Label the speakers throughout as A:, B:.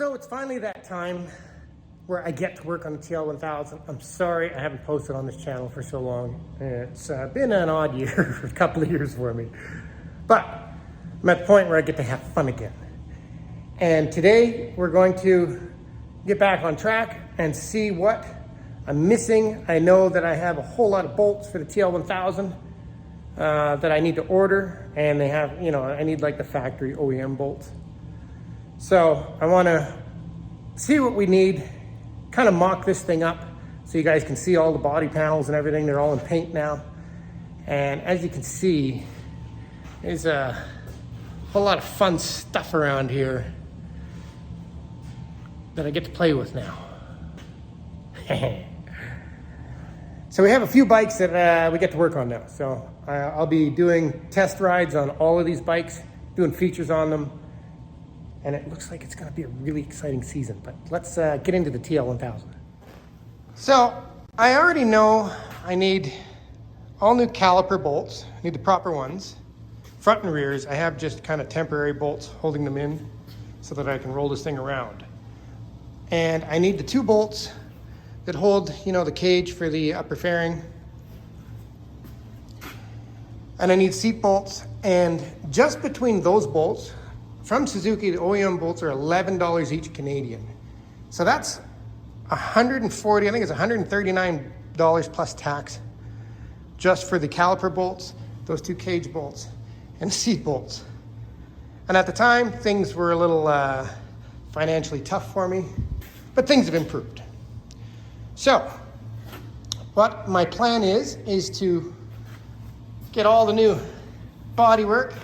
A: So it's finally that time where I get to work on the TL1000. I'm sorry I haven't posted on this channel for so long. It's been an odd year, a couple of years for me. But I'm at the point where I get to have fun again. And today we're going to get back on track and see what I'm missing. I know that I have a whole lot of bolts for the TL1000 that I need to order, and they have, I need like the factory OEM bolts. So I want to see what we need, kind of mock this thing up so you guys can see all the body panels and everything. They're all in paint now. And as you can see, there's a whole lot of fun stuff around here that I get to play with now. So we have a few bikes that we get to work on now. So I'll be doing test rides on all of these bikes, doing features on them. And it looks like it's gonna be a really exciting season, but let's get into the TL1000. So I already know I need all new caliper bolts. I need the proper ones. Front and rears, I have just kind of temporary bolts holding them in so that I can roll this thing around. And I need the two bolts that hold, the cage for the upper fairing. And I need seat bolts, and just between those bolts, from Suzuki, the OEM bolts are $11 each Canadian. So that's $140, I think it's $139 plus tax just for the caliper bolts, those two cage bolts, and seat bolts. And at the time, things were a little financially tough for me, but things have improved. So what my plan is to get all the new bodywork.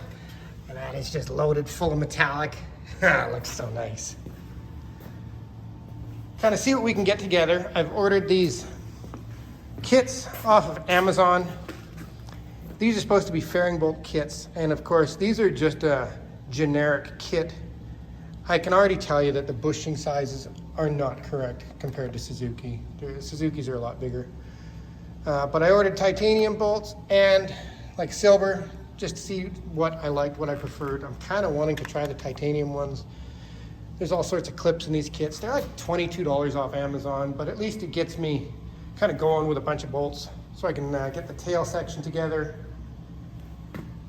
A: And that is just loaded full of metallic. It looks so nice. Kind of see what we can get together. I've ordered these kits off of Amazon. These are supposed to be fairing bolt kits. And of course, these are just a generic kit. I can already tell you that the bushing sizes are not correct compared to Suzuki. Suzukis are a lot bigger. But I ordered titanium bolts and like silver, just to see what I liked, what I preferred. I'm kind of wanting to try the titanium ones. There's all sorts of clips in these kits. They're like $22 off Amazon, but at least it gets me kind of going with a bunch of bolts so I can get the tail section together.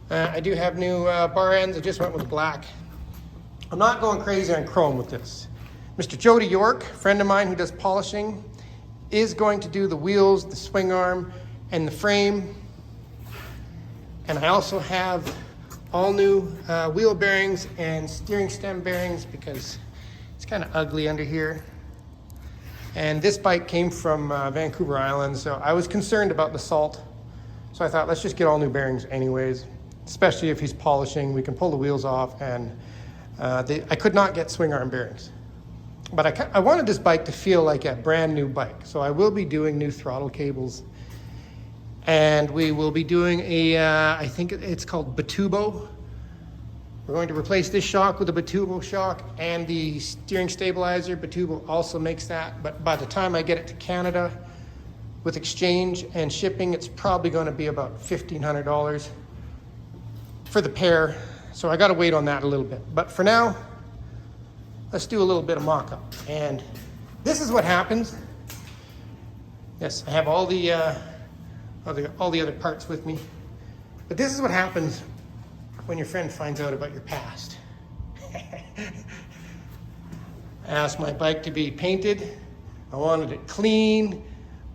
A: I do have new bar ends. I just went with black. I'm not going crazy on chrome with this. Mr. Jody York, friend of mine who does polishing, is going to do the wheels, the swing arm, and the frame. And I also have all new wheel bearings and steering stem bearings because it's kind of ugly under here. And this bike came from Vancouver Island, so I was concerned about the salt. So I thought, let's just get all new bearings anyways, especially if he's polishing. We can pull the wheels off, and I could not get swing arm bearings. But I wanted this bike to feel like a brand new bike. So I will be doing new throttle cables. And we will be doing I think it's called Batubo. We're going to replace this shock with a Batubo shock and the steering stabilizer. Batubo also makes that, but by the time I get it to Canada with exchange and shipping, it's probably going to be about $1,500 for the pair. So I got to wait on that a little bit. But for now, let's do a little bit of mock-up. And this is what happens. Yes, I have all the other parts with me. But this is what happens when your friend finds out about your past. I asked my bike to be painted. I wanted it clean.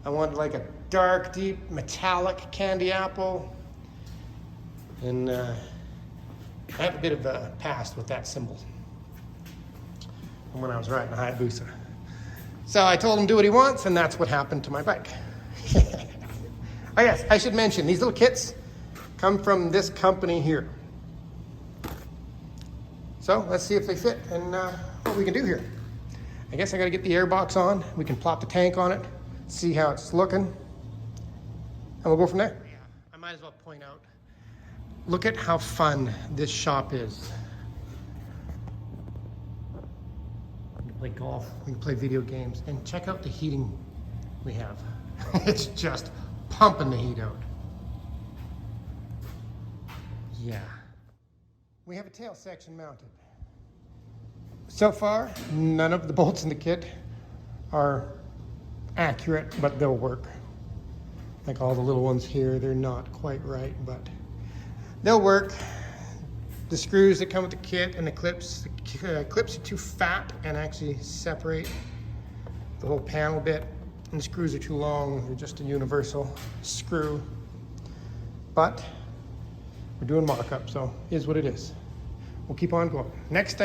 A: I wanted like a dark, deep, metallic candy apple. And I have a bit of a past with that symbol from when I was riding a Hayabusa. So I told him do what he wants, and that's what happened to my bike. Oh yes, I should mention, these little kits come from this company here. So let's see if they fit and what we can do here. I guess I gotta get the air box on. We can plop the tank on it, see how it's looking, and we'll go from there. Yeah, I might as well point out, look at how fun this shop is. We can play golf, we can play video games, and check out the heating we have. It's just pumping the heat out. Yeah. We have a tail section mounted. So far, none of the bolts in the kit are accurate, but they'll work. Like all the little ones here, they're not quite right, but they'll work. The screws that come with the kit and the clips are too fat and actually separate the whole panel bit. And the screws are too long, they're just a universal screw. But we're doing mock-up, so it is what it is. We'll keep on going. Next,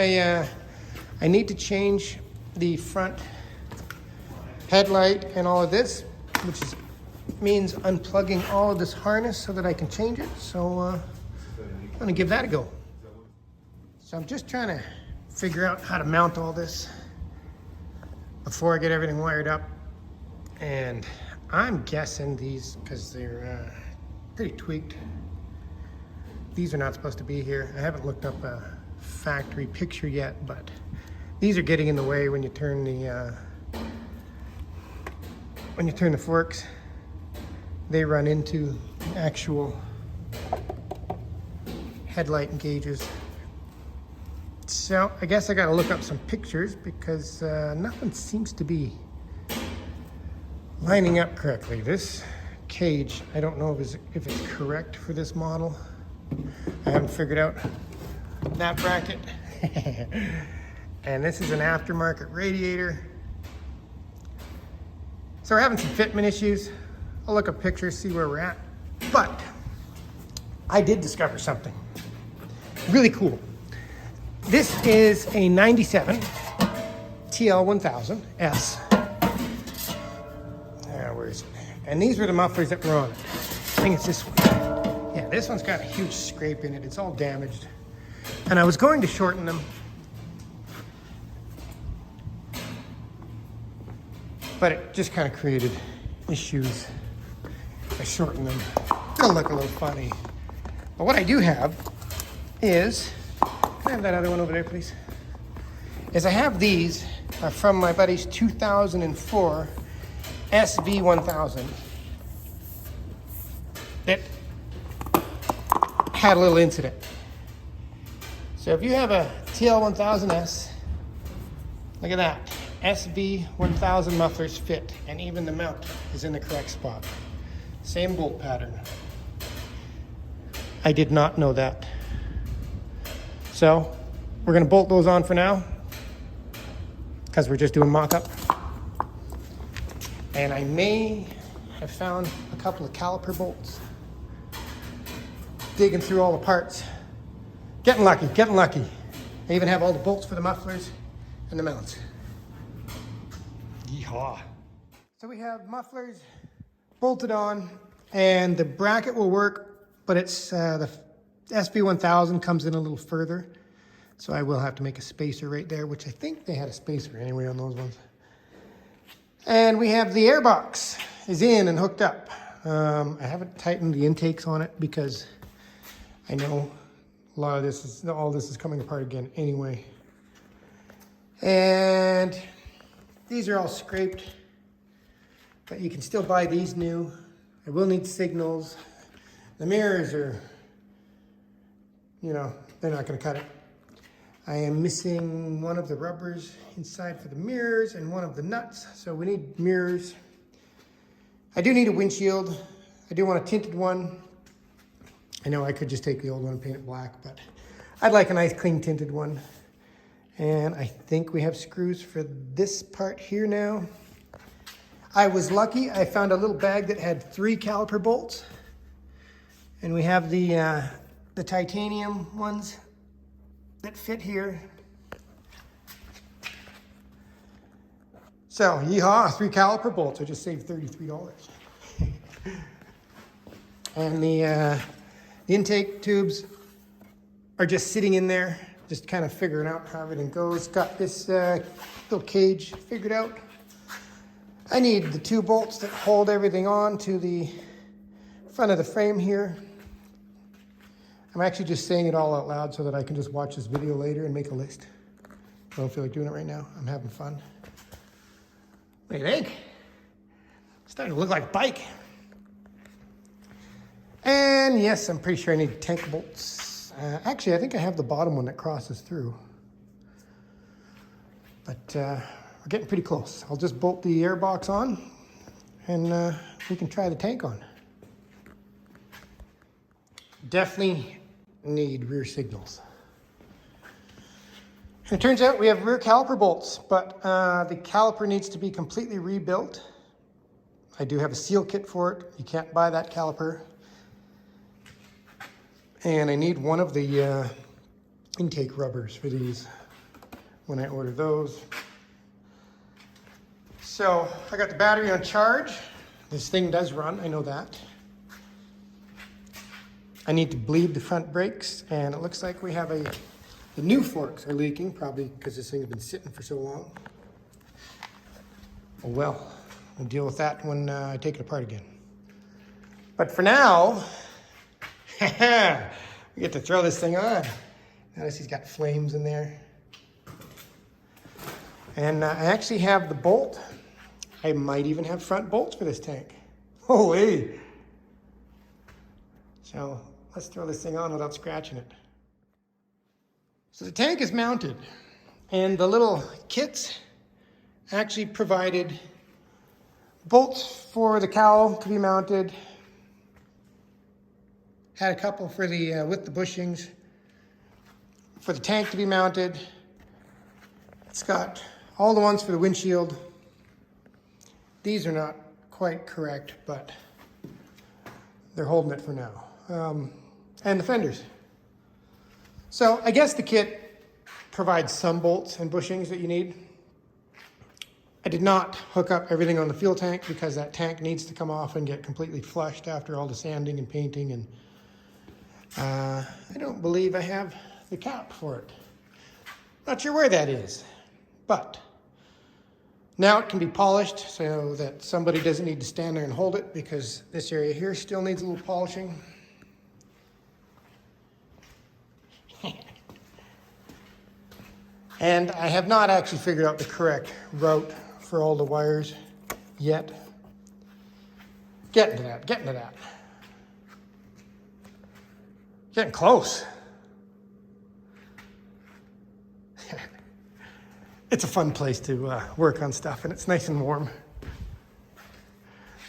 A: I need to change the front headlight and all of this, which means unplugging all of this harness so that I can change it. So I'm gonna give that a go. So I'm just trying to figure out how to mount all this before I get everything wired up. And I'm guessing these, because they're pretty tweaked, these are not supposed to be here. I haven't looked up a factory picture yet, but these are getting in the way when you turn the forks. They run into the actual headlight gauges. So I guess I gotta look up some pictures because nothing seems to be lining up correctly. This cage, I don't know if it's correct for this model. I haven't figured out that bracket. And this is an aftermarket radiator. So we're having some fitment issues. I'll look up pictures, see where we're at. But I did discover something really cool. This is a 97 TL1000S. Where is it? And these were the mufflers that were on it. I think it's this one. Yeah, this one's got a huge scrape in it. It's all damaged. And I was going to shorten them, but it just kind of created issues by shortening them. It'll look a little funny. But what I do have is, can I have that other one over there, please? Is I have these from my buddy's 2004 SV1000 that had a little incident. So if you have a TL1000S, look at that. SV1000 mufflers fit, and even the mount is in the correct spot. Same bolt pattern. I did not know that. So we're gonna bolt those on for now because we're just doing mock-up. And I may have found a couple of caliper bolts. Digging through all the parts. Getting lucky, getting lucky. I even have all the bolts for the mufflers and the mounts. Yeehaw. So we have mufflers bolted on, and the bracket will work, but it's the SV1000 comes in a little further. So I will have to make a spacer right there, which I think they had a spacer anyway on those ones. And we have the airbox is in and hooked up. I haven't tightened the intakes on it because I know a lot of this is, all this is coming apart again anyway. And these are all scraped, but you can still buy these new. I will need signals. The mirrors are, you know, they're not gonna cut it. I am missing one of the rubbers inside for the mirrors and one of the nuts, so we need mirrors. I do need a windshield. I do want a tinted one. I know I could just take the old one and paint it black, but I'd like a nice clean tinted one. And I think we have screws for this part here now. I was lucky, I found a little bag that had 3 caliper bolts. And we have the titanium ones that fit here. So, yeehaw, 3 caliper bolts. I just saved $33. And the intake tubes are just sitting in there, just kind of figuring out how everything goes. Got this little cage figured out. I need the 2 bolts that hold everything on to the front of the frame here. I'm actually just saying it all out loud so that I can just watch this video later and make a list. I don't feel like doing it right now. I'm having fun. What do you think? It's starting to look like a bike. And yes, I'm pretty sure I need 10 bolts. Actually, I think I have the bottom one that crosses through. But we're getting pretty close. I'll just bolt the air box on and we can try the tank on. Definitely need rear signals. And it turns out we have rear caliper bolts, but the caliper needs to be completely rebuilt. I do have a seal kit for it. You can't buy that caliper. And I need one of the intake rubbers for these when I order those. So I got the battery on charge. This thing does run, I know that. I need to bleed the front brakes, and it looks like we have the new forks are leaking, probably because this thing's been sitting for so long. Oh well, we'll deal with that when I take it apart again. But for now, we get to throw this thing on. Notice he's got flames in there. And I actually have the bolt. I might even have front bolts for this tank. Holy! So let's throw this thing on without scratching it. So the tank is mounted, and the little kits actually provided bolts for the cowl to be mounted. Had a couple for the with the bushings for the tank to be mounted. It's got all the ones for the windshield. These are not quite correct, but they're holding it for now. And the fenders. So I guess the kit provides some bolts and bushings that you need. I did not hook up everything on the fuel tank because that tank needs to come off and get completely flushed after all the sanding and painting, and I don't believe I have the cap for it. Not sure where that is, but now it can be polished so that somebody doesn't need to stand there and hold it, because this area here still needs a little polishing. And I have not actually figured out the correct route for all the wires yet. Getting to that. Getting close. It's a fun place to work on stuff, and it's nice and warm.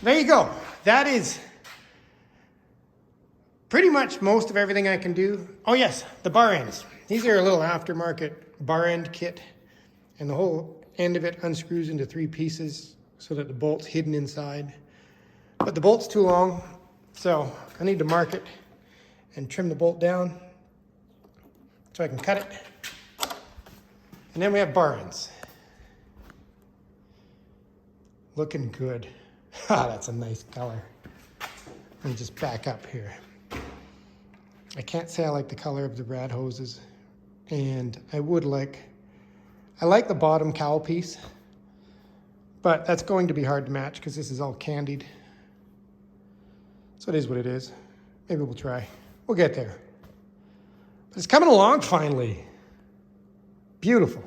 A: There you go. That is pretty much most of everything I can do. Oh yes, the bar ends. These are a little aftermarket bar end kit, and the whole end of it unscrews into 3 pieces so that the bolt's hidden inside. But the bolt's too long, so I need to mark it and trim the bolt down so I can cut it. And then we have bar ends. Looking good. Ah, that's a nice color. Let me just back up here. I can't say I like the color of the rad hoses, and I like the bottom cowl piece, but that's going to be hard to match because this is all candied. So it is what it is. Maybe we'll try. We'll get there. But it's coming along finally. Beautiful.